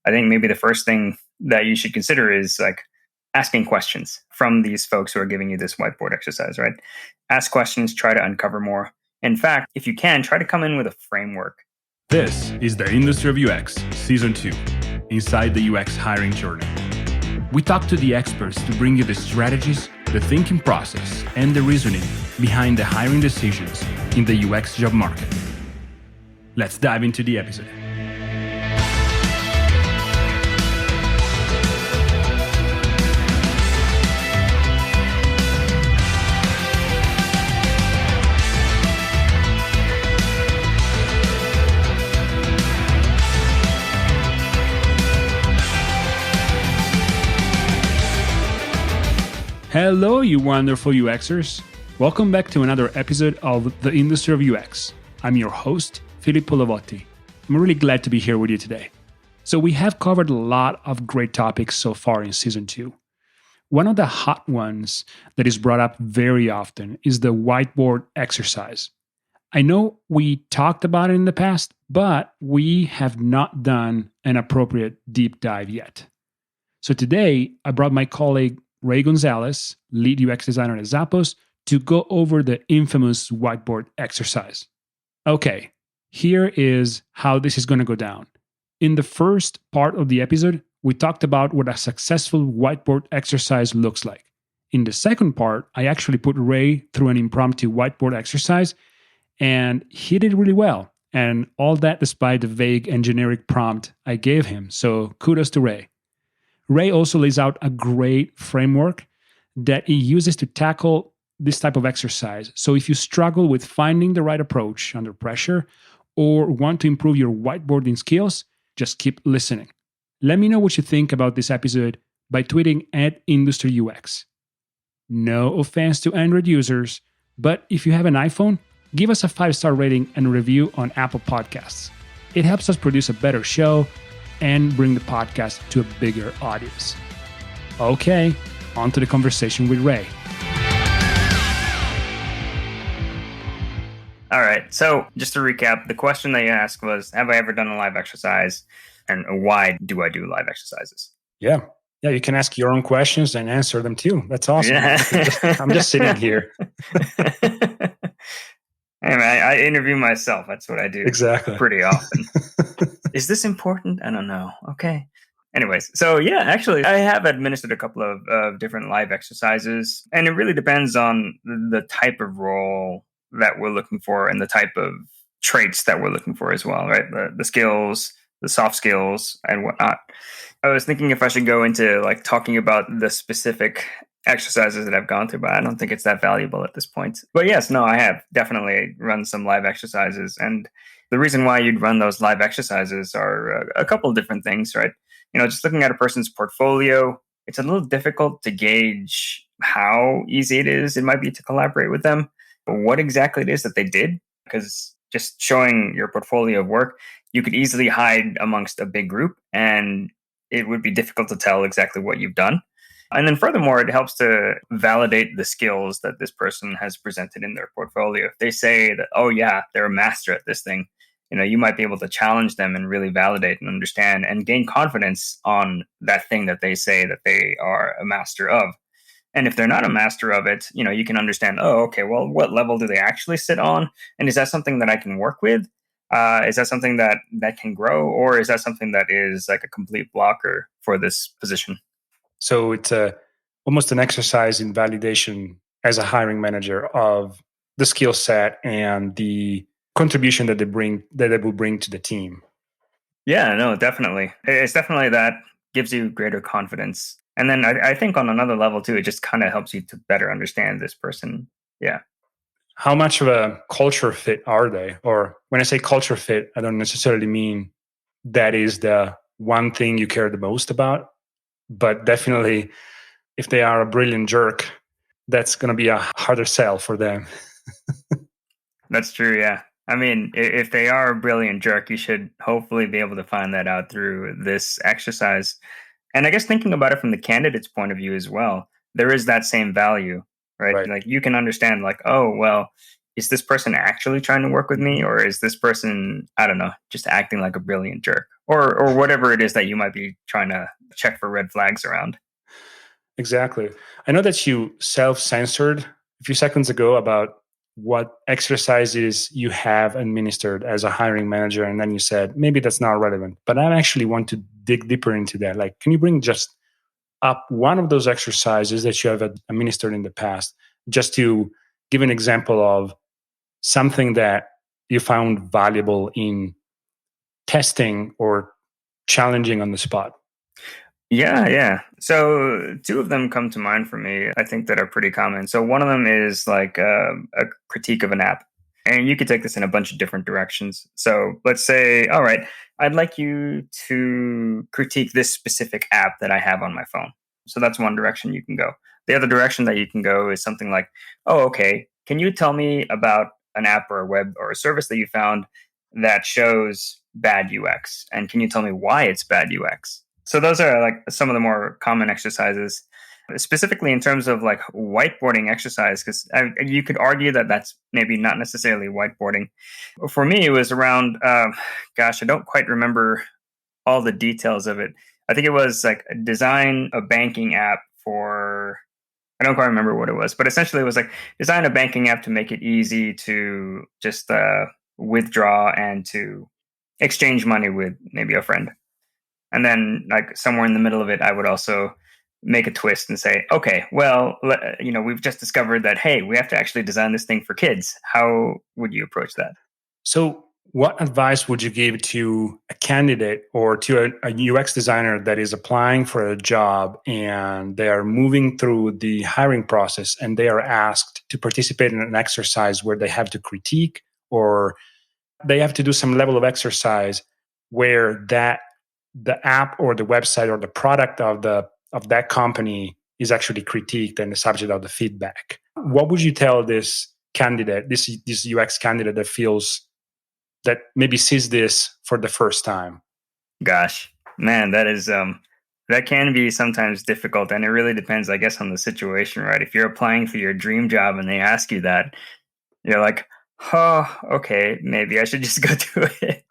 I think maybe the first thing that you should consider is like asking questions from these folks who are giving you this whiteboard exercise, right? Ask questions, try to uncover more. In fact, if you can, try to come in with a framework. This is the Industry of UX, Season 2, Inside the UX Hiring Journey. We talk to the experts to bring you the strategies, the thinking process, and the reasoning behind the hiring decisions in the UX job market. Let's dive into the episode. Hello, you wonderful UXers. Welcome back to another episode of the Industry of UX. I'm your host, Filippo. I'm really glad to be here with you today. So we have covered a lot of great topics so far in Season 2. One of the hot ones that is brought up very often is the whiteboard exercise. I know we talked about it in the past, but we have not done an appropriate deep dive yet. So today, I brought my colleague Ray Gonzales, lead UX designer at Zappos, to go over the infamous whiteboard exercise. Okay, here is how this is going to go down. In the first part of the episode, we talked about what a successful whiteboard exercise looks like. In the second part, I actually put Ray through an impromptu whiteboard exercise, and he did really well. And all that despite the vague and generic prompt I gave him. So kudos to Ray. Ray also lays out a great framework that he uses to tackle this type of exercise. So if you struggle with finding the right approach under pressure or want to improve your whiteboarding skills, just keep listening. Let me know what you think about this episode by tweeting at IndustryUX. No offense to Android users, but if you have an iPhone, give us a 5-star rating and review on Apple Podcasts. It helps us produce a better show and bring the podcast to a bigger audience. Okay, on to the conversation with Ray. All right, so just to recap, the question that you asked was, have I ever done a live exercise? And why do I do live exercises? Yeah, you can ask your own questions and answer them too. That's awesome. Yeah. I'm just sitting here. Anyway, I interview myself. That's what I do. Exactly. Pretty often. Is this important? I don't know. Okay. Anyways, so yeah, actually, I have administered a couple of different live exercises, and it really depends on the type of role that we're looking for and the type of traits that we're looking for as well, right? The skills, the soft skills, and whatnot. I was thinking if I should go into like talking about the specific exercises that I've gone through, but I don't think it's that valuable at this point. But yes, no, I have definitely run some live exercises. And the reason why you'd run those live exercises are a couple of different things, right? Just looking at a person's portfolio, it's a little difficult to gauge how easy it might be to collaborate with them, but what exactly it is that they did. Because just showing your portfolio of work, you could easily hide amongst a big group and it would be difficult to tell exactly what you've done. And then furthermore, it helps to validate the skills that this person has presented in their portfolio. If they say that, oh yeah, they're a master at this thing, you might be able to challenge them and really validate and understand and gain confidence on that thing that they say that they are a master of. And if they're not a master of it, you can understand, oh, okay, well, what level do they actually sit on? And is that something that I can work with? Is that something that can grow? Or is that something that is like a complete blocker for this position? So it's almost an exercise in validation as a hiring manager of the skill set and the contribution that they will bring to the team. Yeah, no, definitely. It's definitely that gives you greater confidence. And then I think on another level too, it just kind of helps you to better understand this person. Yeah. How much of a culture fit are they? Or when I say culture fit, I don't necessarily mean that is the one thing you care the most about. But definitely, if they are a brilliant jerk, that's going to be a harder sell for them. That's true, yeah. I mean, if they are a brilliant jerk, you should hopefully be able to find that out through this exercise. And I guess thinking about it from the candidate's point of view as well, there is that same value, right? Like you can understand like, oh, well, is this person actually trying to work with me? Or is this person, I don't know, just acting like a brilliant jerk? or whatever it is that you might be trying to check for red flags around. Exactly. I know that you self-censored a few seconds ago about what exercises you have administered as a hiring manager, and then you said maybe that's not relevant. But I actually want to dig deeper into that. Like, can you bring just up one of those exercises that you have administered in the past, just to give an example of something that you found valuable in testing or challenging on the spot? Yeah. So two of them come to mind for me, I think, that are pretty common. So one of them is like a critique of an app. And you could take this in a bunch of different directions. So let's say, all right, I'd like you to critique this specific app that I have on my phone. So that's one direction you can go. The other direction that you can go is something like, oh, okay, can you tell me about an app or a web or a service that you found that shows bad UX? And can you tell me why it's bad UX? So those are like some of the more common exercises, specifically in terms of like whiteboarding exercise, because you could argue that that's maybe not necessarily whiteboarding. For me, it was around, gosh, I don't quite remember all the details of it. I think it was like design a banking app for, I don't quite remember what it was, but essentially it was like design a banking app to make it easy to just withdraw and to exchange money with maybe a friend. And then, like somewhere in the middle of it, I would also make a twist and say, okay, well, we've just discovered that, hey, we have to actually design this thing for kids. How would you approach that? So, what advice would you give to a candidate or to a UX designer that is applying for a job and they are moving through the hiring process and they are asked to participate in an exercise where they have to critique or they have to do some level of exercise where the app or the website or the product of that company is actually critiqued and the subject of the feedback? What would you tell this candidate, this UX candidate that maybe sees this for the first time? Gosh, man, that can be sometimes difficult, and it really depends, I guess, on the situation, right? If you're applying for your dream job and they ask you that, you're like, oh, okay, maybe I should just go do it.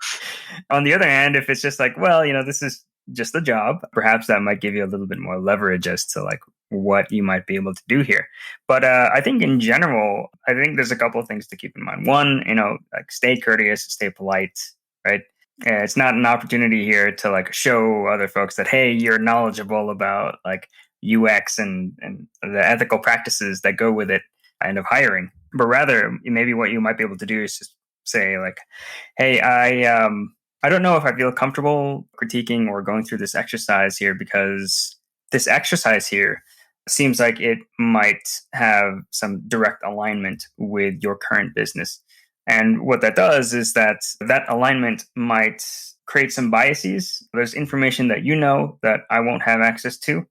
On the other hand, if it's just like, well, this is just a job, perhaps that might give you a little bit more leverage as to like what you might be able to do here. But I think in general, I think there's a couple of things to keep in mind. One, like stay courteous, stay polite, right? It's not an opportunity here to like show other folks that, hey, you're knowledgeable about like UX and the ethical practices that go with it and of hiring. But rather, maybe what you might be able to do is just say like, hey, I don't know if I feel comfortable critiquing or going through this exercise here because this exercise here seems like it might have some direct alignment with your current business. And what that does is that alignment might create some biases. There's information that that I won't have access to.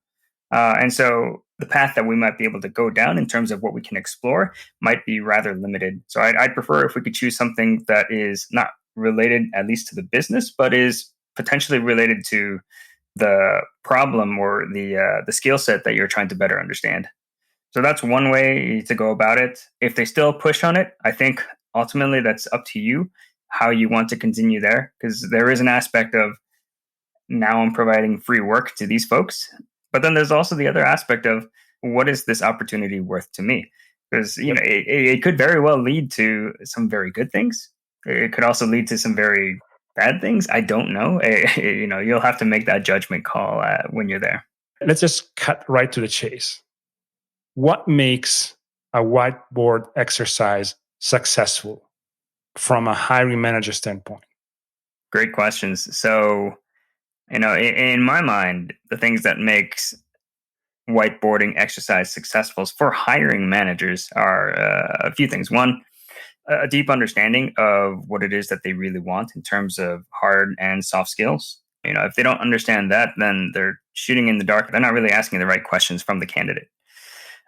And so the path that we might be able to go down in terms of what we can explore might be rather limited. So I'd prefer if we could choose something that is not related, at least to the business, but is potentially related to the problem or the skill set that you're trying to better understand. So that's one way to go about it. If they still push on it, I think ultimately that's up to you how you want to continue there, because there is an aspect of now I'm providing free work to these folks. But then there's also the other aspect of what is this opportunity worth to me? Because it could very well lead to some very good things. It could also lead to some very bad things. I don't know. You'll have to make that judgment call when you're there. Let's just cut right to the chase. What makes a whiteboard exercise successful from a hiring manager standpoint? Great questions. So, in my mind, the things that makes whiteboarding exercise successful for hiring managers are a few things. One, a deep understanding of what it is that they really want in terms of hard and soft skills. If they don't understand that, then they're shooting in the dark. They're not really asking the right questions from the candidate.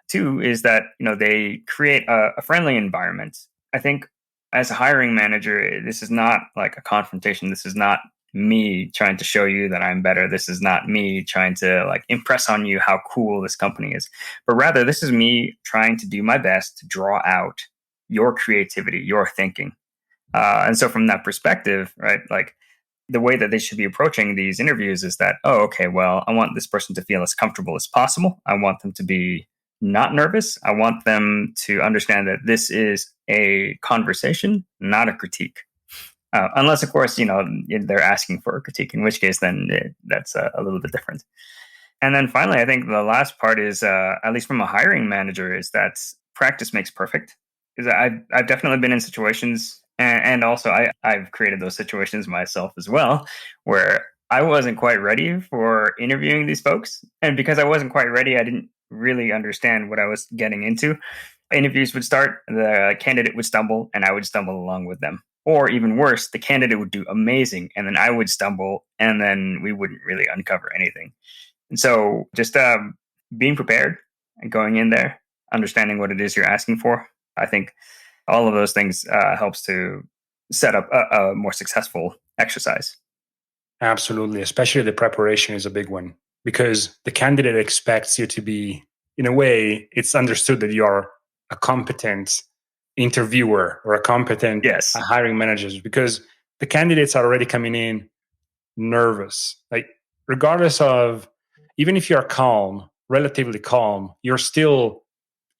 Two is that, they create a friendly environment. I think as a hiring manager, this is not like a confrontation. This is not me trying to show you that I'm better. This is not me trying to like impress on you how cool this company is, but rather this is me trying to do my best to draw out your creativity, your thinking. And so from that perspective, right, like the way that they should be approaching these interviews is that, oh, okay, well, I want this person to feel as comfortable as possible. I want them to be not nervous. I want them to understand that this is a conversation, not a critique. Unless, of course, they're asking for a critique, in which case then that's a little bit different. And then finally, I think the last part is, at least from a hiring manager, is that practice makes perfect. Because I've definitely been in situations, and also I've created those situations myself as well, where I wasn't quite ready for interviewing these folks. And because I wasn't quite ready, I didn't really understand what I was getting into. Interviews would start, the candidate would stumble, and I would stumble along with them. Or even worse, the candidate would do amazing, and then I would stumble, and then we wouldn't really uncover anything. And so just being prepared and going in there, understanding what it is you're asking for, I think all of those things helps to set up a more successful exercise. Absolutely. Especially the preparation is a big one, because the candidate expects you to be, in a way, it's understood that you are a competent interviewer or a competent hiring manager, because the candidates are already coming in nervous. Like, regardless of, even if you're calm, relatively calm, you're still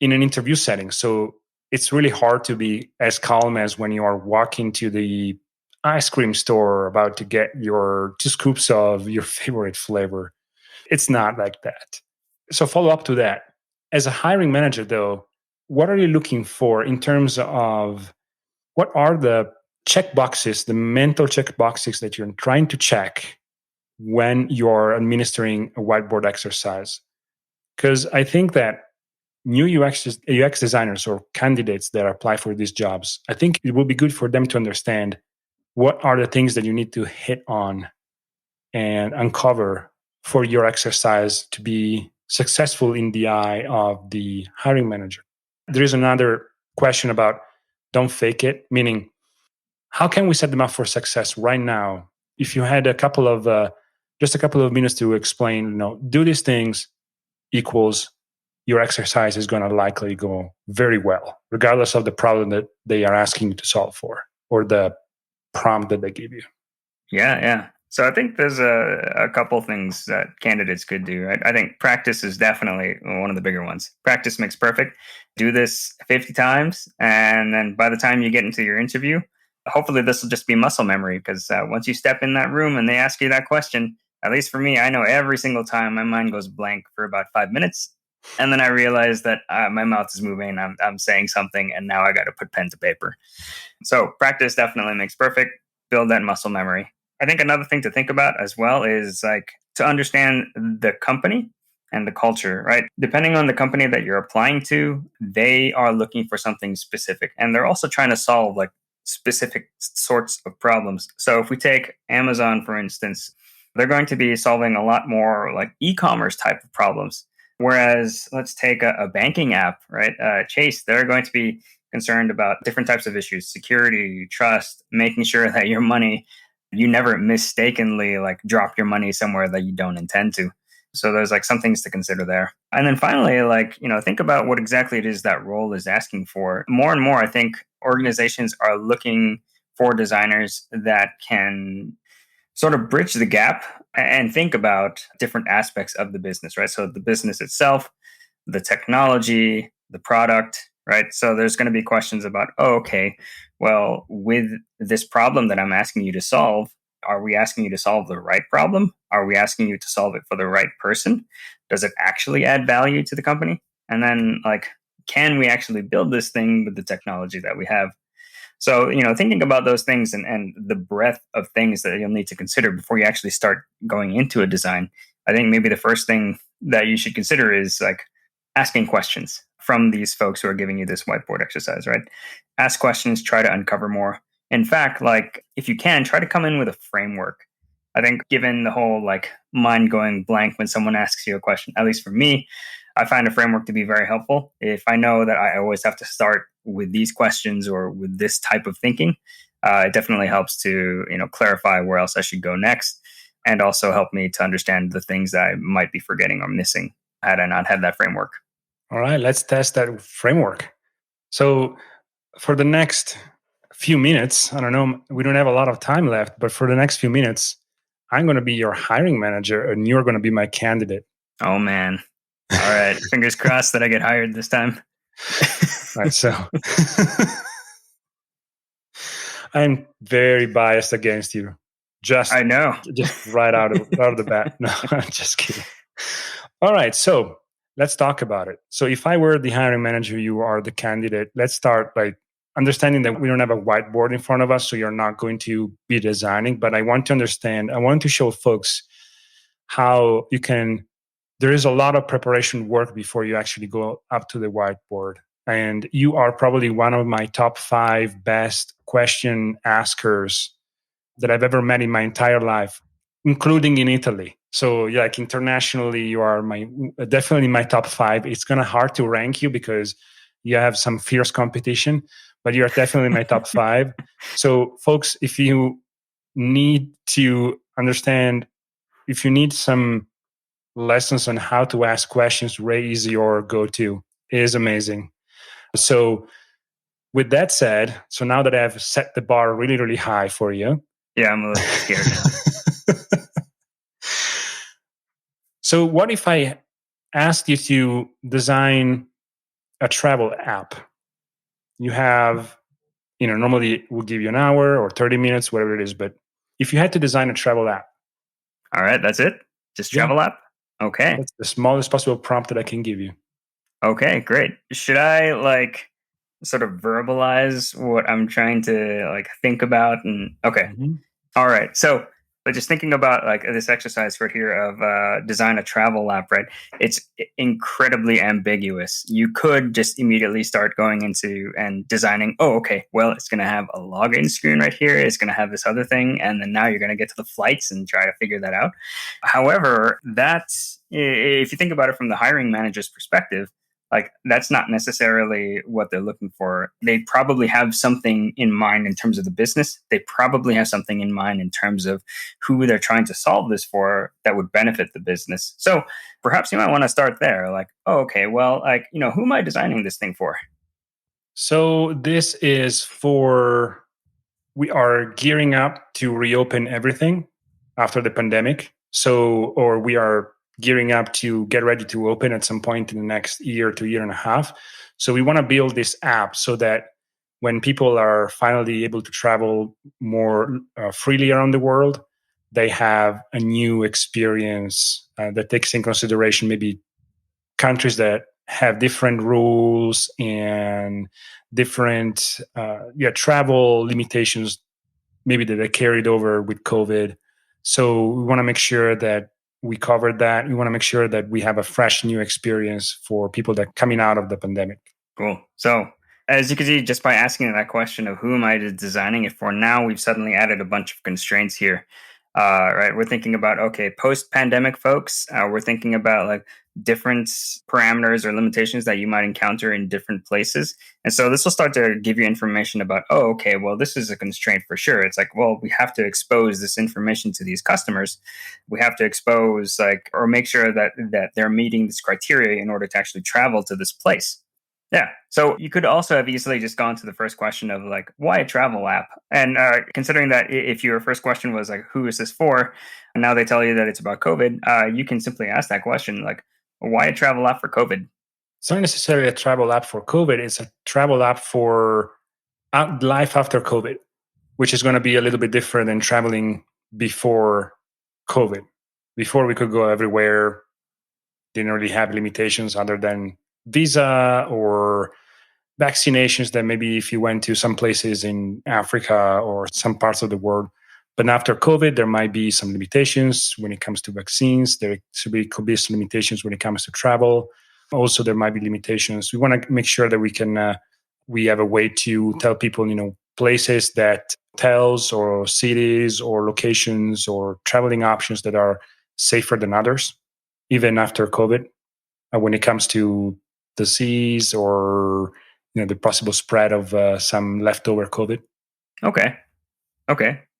in an interview setting. So it's really hard to be as calm as when you are walking to the ice cream store about to get your 2 scoops of your favorite flavor. It's not like that. So follow up to that. As a hiring manager, though, what are you looking for in terms of what are the check boxes, the mental check boxes that you're trying to check when you're administering a whiteboard exercise? Because I think that new UX designers or candidates that apply for these jobs, I think it will be good for them to understand what are the things that you need to hit on and uncover for your exercise to be successful in the eye of the hiring manager. There is another question about don't fake it, meaning how can we set them up for success right now? If you had just a couple of minutes to explain, do these things equals your exercise is going to likely go very well, regardless of the problem that they are asking you to solve for or the prompt that they give you. Yeah. So I think there's a couple things that candidates could do, right? I think practice is definitely one of the bigger ones. Practice makes perfect. Do this 50 times. And then by the time you get into your interview, hopefully this will just be muscle memory, because once you step in that room and they ask you that question, at least for me, I know every single time my mind goes blank for about 5 minutes. And then I realize that my mouth is moving, I'm saying something, and now I got to put pen to paper. So practice definitely makes perfect. Build that muscle memory. I think another thing to think about as well is like to understand the company and the culture, right? Depending on the company that you're applying to, they are looking for something specific, and they're also trying to solve like specific sorts of problems. So if we take Amazon, for instance, they're going to be solving a lot more like e-commerce type of problems. Whereas let's take a banking app, right? Chase, they're going to be concerned about different types of issues: security, trust, making sure that your money, you never mistakenly like drop your money somewhere that you don't intend to. So there's like some things to consider there. And then finally, like, think about what exactly it is that role is asking for. More and more, I think organizations are looking for designers that can sort of bridge the gap and think about different aspects of the business, right? So the business itself, the technology, the product, right? So there's going to be questions about, okay, well, with this problem that I'm asking you to solve, are we asking you to solve the right problem? Are we asking you to solve it for the right person? Does it actually add value to the company? And then, like, can we actually build this thing with the technology that we have? So, thinking about those things and the breadth of things that you'll need to consider before you actually start going into a design, I think maybe the first thing that you should consider is like asking questions from these folks who are giving you this whiteboard exercise, right? Ask questions, try to uncover more. In fact, like if you can, try to come in with a framework. I think given the whole like mind going blank when someone asks you a question, at least for me, I find a framework to be very helpful. If I know that I always have to start with these questions or with this type of thinking, it definitely helps to clarify where else I should go next, and also help me to understand the things that I might be forgetting or missing had I not had that framework. All right, let's test that framework. So for the next few minutes, I don't know, we don't have a lot of time left, but for the next few minutes, I'm going to be your hiring manager and you're going to be my candidate. Oh, man. All right. Fingers crossed that I get hired this time. All right. So I'm very biased against you. I know. Just right out of the bat. No, I'm just kidding. All right. So let's talk about it. So if I were the hiring manager, you are the candidate. Let's start by understanding that we don't have a whiteboard in front of us, so you're not going to be designing. But I want to show folks how you can. There is a lot of preparation work before you actually go up to the whiteboard. And you are probably one of my top 5 best question askers that I've ever met in my entire life, including in Italy. So yeah, like internationally, you are definitely my top 5. It's kind of hard to rank you because you have some fierce competition, but you're definitely my top 5. So folks, if you need to understand, if you need some lessons on how to ask questions, Ray is your go-to. It is amazing. So with that said, so now that I've set the bar really, really high for you. Yeah, I'm a little scared now. So what if I asked you to design a travel app? You have, normally we'll give you an hour or 30 minutes, whatever it is. But if you had to design a travel app. All right, that's it? Just travel app? Okay. That's the smallest possible prompt that I can give you. Okay, great. Should I sort of verbalize what I'm trying to think about? And okay. Mm-hmm. All right. So just thinking about this exercise right here of design a travel app, right? It's incredibly ambiguous. You could just immediately start going into and designing, oh, okay, well, it's going to have a login screen right here. It's going to have this other thing. And then now you're going to get to the flights and try to figure that out. However, if you think about it from the hiring manager's perspective, that's not necessarily what they're looking for. They probably have something in mind in terms of the business. They probably have something in mind in terms of who they're trying to solve this for that would benefit the business. So perhaps you might want to start there. Oh, okay, well, who am I designing this thing for? So this is we are gearing up to reopen everything after the pandemic. Or we are gearing up to get ready to open at some point in the next year to year and a half. So we want to build this app so that when people are finally able to travel more freely around the world, they have a new experience that takes in consideration maybe countries that have different rules and different travel limitations, maybe that they carried over with COVID. So we want to make sure that we covered that. We want to make sure that we have a fresh new experience for people that are coming out of the pandemic. Cool. So as you can see, just by asking that question of who am I designing it for, now we've suddenly added a bunch of constraints here. Right. We're thinking about, okay, post-pandemic folks, we're thinking about different parameters or limitations that you might encounter in different places. And so this will start to give you information about, oh, okay, well, this is a constraint for sure. It's well, we have to expose this information to these customers. We have to expose or make sure that they're meeting this criteria in order to actually travel to this place. Yeah. So you could also have easily just gone to the first question of why a travel app? And considering that if your first question was who is this for? And now they tell you that it's about COVID, you can simply ask that question why a travel app for COVID? It's not necessarily a travel app for COVID. It's a travel app for life after COVID, which is going to be a little bit different than traveling before COVID. Before we could go everywhere, didn't really have limitations other than visa or vaccinations that maybe if you went to some places in Africa or some parts of the world. But after COVID, there might be some limitations when it comes to vaccines. There could be some limitations when it comes to travel. Also, there might be limitations. We want to make sure that we have a way to tell people, places that hotels or cities or locations or traveling options that are safer than others, even after COVID, when it comes to disease or the possible spread of some leftover COVID. Okay,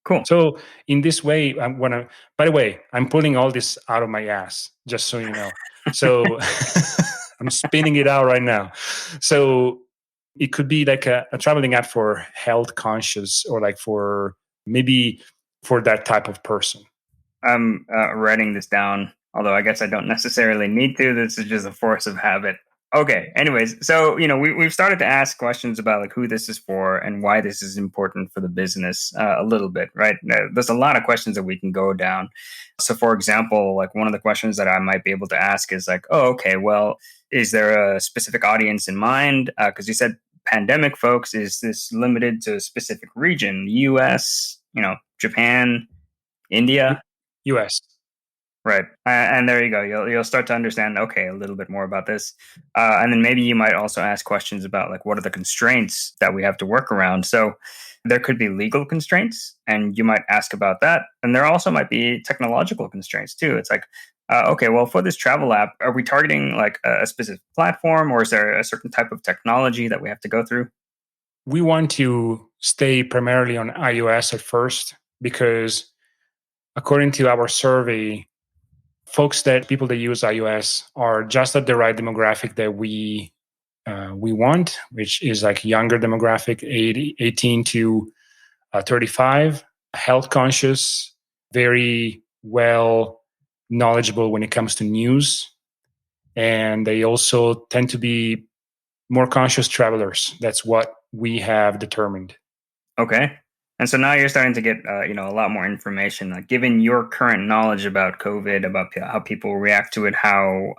cool. So in this way, by the way, I'm pulling all this out of my ass, just so you know. So I'm spinning it out right now. So It could be like a traveling app for health conscious, or like for maybe for that type of person. I'm writing this down, although I guess I don't necessarily need to. This is just a force of habit. Okay. Anyways, so we've started to ask questions about like who this is for and why this is important for the business a little bit, right? There's a lot of questions that we can go down. So, for example, like one of the questions that I might be able to ask is like, oh, okay, well, is there a specific audience in mind? Because you said pandemic, folks. Is this limited to a specific region? U.S., Japan, India? US. Right. And there you go. You'll start to understand, okay, a little bit more about this. And then maybe you might also ask questions about like what are the constraints that we have to work around. So there could be legal constraints, and you might ask about that. And there also might be technological constraints too. It's like, okay, well, for this travel app, are we targeting like a specific platform, or is there a certain type of technology that we have to go through? We want to stay primarily on iOS at first because, according to our survey, people that use iOS are just at the right demographic that we want, which is like younger demographic, 18 to 35, health conscious, very well knowledgeable when it comes to news. And they also tend to be more conscious travelers. That's what we have determined. Okay. And so now you're starting to get, a lot more information. Like, given your current knowledge about COVID, about how people react to it, how,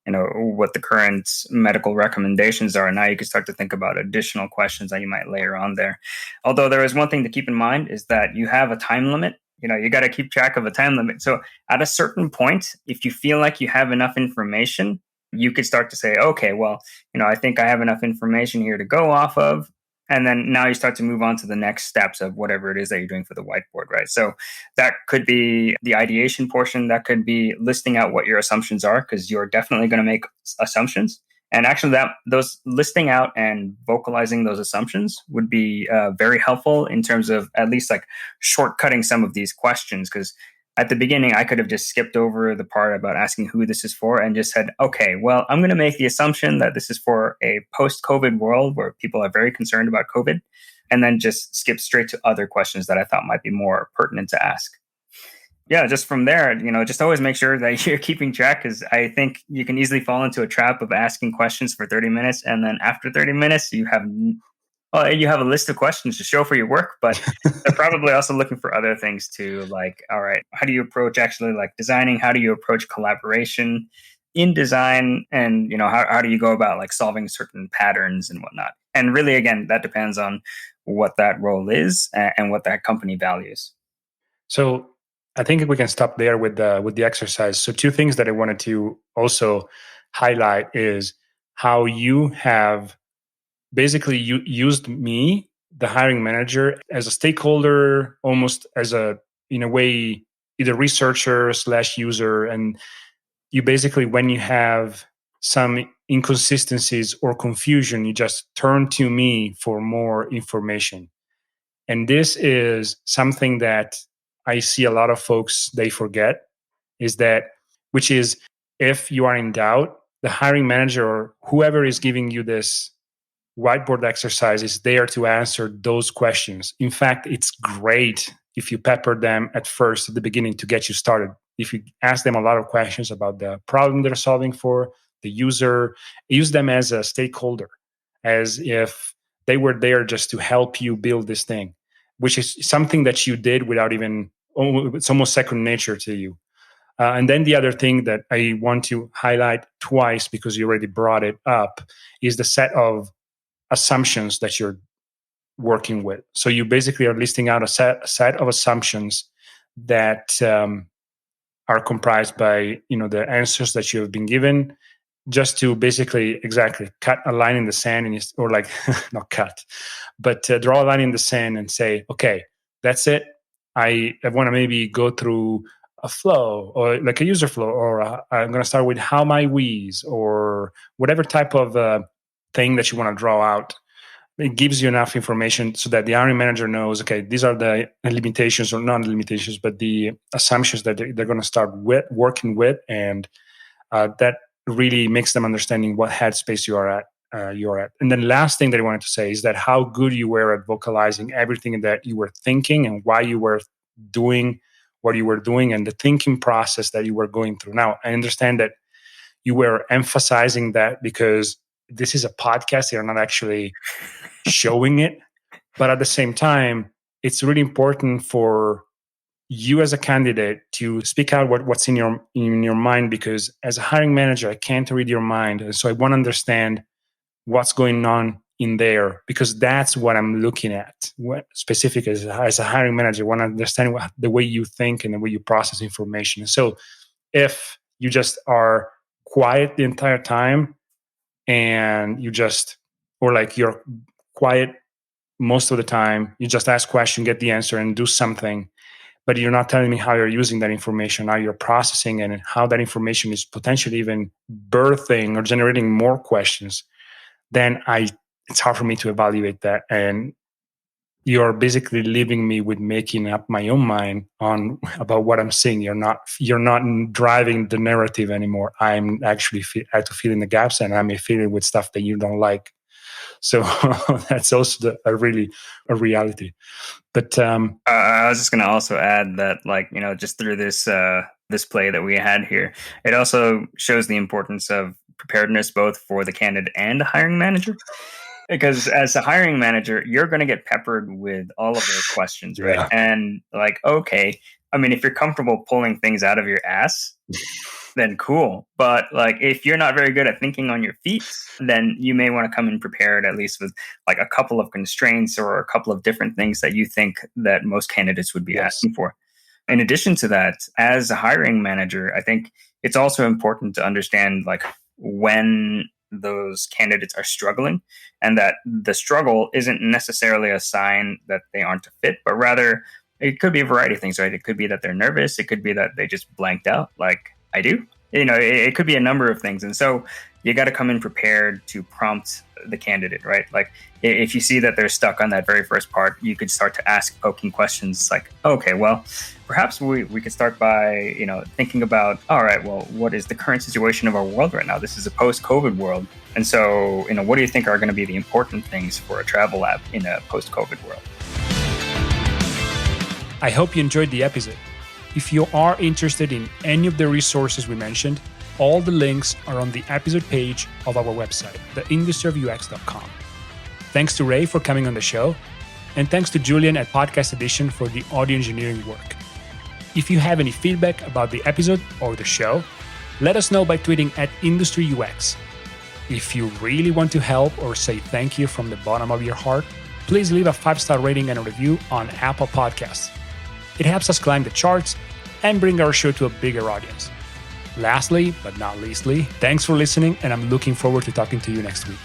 what the current medical recommendations are. Now you can start to think about additional questions that you might layer on there. Although there is one thing to keep in mind is that you have a time limit. You got to keep track of a time limit. So at a certain point, if you feel like you have enough information, you could start to say, okay, well, I think I have enough information here to go off of. And then now you start to move on to the next steps of whatever it is that you're doing for the whiteboard, right? So that could be the ideation portion. That could be listing out what your assumptions are, because you're definitely going to make assumptions. And actually, those listing out and vocalizing those assumptions would be very helpful in terms of at least like shortcutting some of these questions. Because at the beginning, I could have just skipped over the part about asking who this is for and just said, okay, well, I'm going to make the assumption that this is for a post-COVID world where people are very concerned about COVID, and then just skip straight to other questions that I thought might be more pertinent to ask. Yeah, just from there, just always make sure that you're keeping track, because I think you can easily fall into a trap of asking questions for 30 minutes. And then after 30 minutes, you have a list of questions to show for your work, but they're probably also looking for other things too. Like, all right, how do you approach actually like designing? How do you approach collaboration in design? And, how do you go about like solving certain patterns and whatnot? And really, again, that depends on what that role is and what that company values. So I think we can stop there with the exercise. So two things that I wanted to also highlight is how you have basically you used me, the hiring manager, as a stakeholder, almost as in a way, either researcher / user. And you basically, when you have some inconsistencies or confusion, you just turn to me for more information. And this is something that I see a lot of folks, they forget, which is, if you are in doubt, the hiring manager or whoever is giving you this whiteboard exercise is there to answer those questions. In fact, it's great if you pepper them at the beginning to get you started. If you ask them a lot of questions about the problem they're solving for the user, use them as a stakeholder, as if they were there just to help you build this thing, which is something that you did without even, it's almost second nature to you. And then the other thing that I want to highlight twice, because you already brought it up, is the set of assumptions that you're working with. So you basically are listing out a set of assumptions that are comprised by the answers that you have been given, just to basically exactly cut a line in the sand, or like not cut, but draw a line in the sand and say, okay, that's it. I want to maybe go through a flow, or like a user flow, or I'm going to start with how my we's, or whatever type of thing that you want to draw out. It gives you enough information so that the hiring manager knows, okay, these are the limitations, or not limitations, but the assumptions that they're going to start working with, and that really makes them understanding what headspace you are at you're at. And then last thing that I wanted to say is that how good you were at vocalizing everything that you were thinking and why you were doing what you were doing and the thinking process that you were going through. Now, I understand that you were emphasizing that because this is a podcast, you're not actually showing it. But at the same time, it's really important for you as a candidate to speak out what's in your mind, because as a hiring manager, I can't read your mind. And so I want to understand what's going on in there, because that's what I'm looking at. What specific as a hiring manager, I want to understand the way you think and the way you process information. So if you just are quiet the entire time and you're quiet most of the time, you just ask question, get the answer and do something, but you're not telling me how you're using that information, how you're processing and how that information is potentially even birthing or generating more questions, then it's hard for me to evaluate that. And you're basically leaving me with making up my own mind about what I'm saying. You're not driving the narrative anymore. I'm actually I have to fill in the gaps, and I may fill in with stuff that you don't like. So that's also a reality. But I was just going to also add that, just through this this play that we had here, it also shows the importance of preparedness both for the candidate and the hiring manager. Because as a hiring manager, you're going to get peppered with all of those questions, right? Yeah. And okay, I mean, if you're comfortable pulling things out of your ass, then cool. But if you're not very good at thinking on your feet, then you may want to come in prepared, at least with a couple of constraints or a couple of different things that you think that most candidates would be asking for. In addition to that, as a hiring manager, I think it's also important to understand when those candidates are struggling, and that the struggle isn't necessarily a sign that they aren't a fit, but rather it could be a variety of things, right? It could be that they're nervous. It could be that they just blanked out like I do. It could be a number of things. And so you got to come in prepared to prompt the candidate, right? If you see that they're stuck on that very first part, you could start to ask poking questions okay, well, perhaps we could start by, thinking about, all right, well, what is the current situation of our world right now? This is a post-COVID world. And so, what do you think are going to be the important things for a travel app in a post-COVID world? I hope you enjoyed the episode. If you are interested in any of the resources we mentioned, all the links are on the episode page of our website, theindustrofux.com. Thanks to Ray for coming on the show, and thanks to Julian at Podcast Edition for the audio engineering work. If you have any feedback about the episode or the show, let us know by tweeting at IndustryUX. If you really want to help or say thank you from the bottom of your heart, please leave a 5-star rating and a review on Apple Podcasts. It helps us climb the charts and bring our show to a bigger audience. Lastly, but not leastly, thanks for listening, and I'm looking forward to talking to you next week.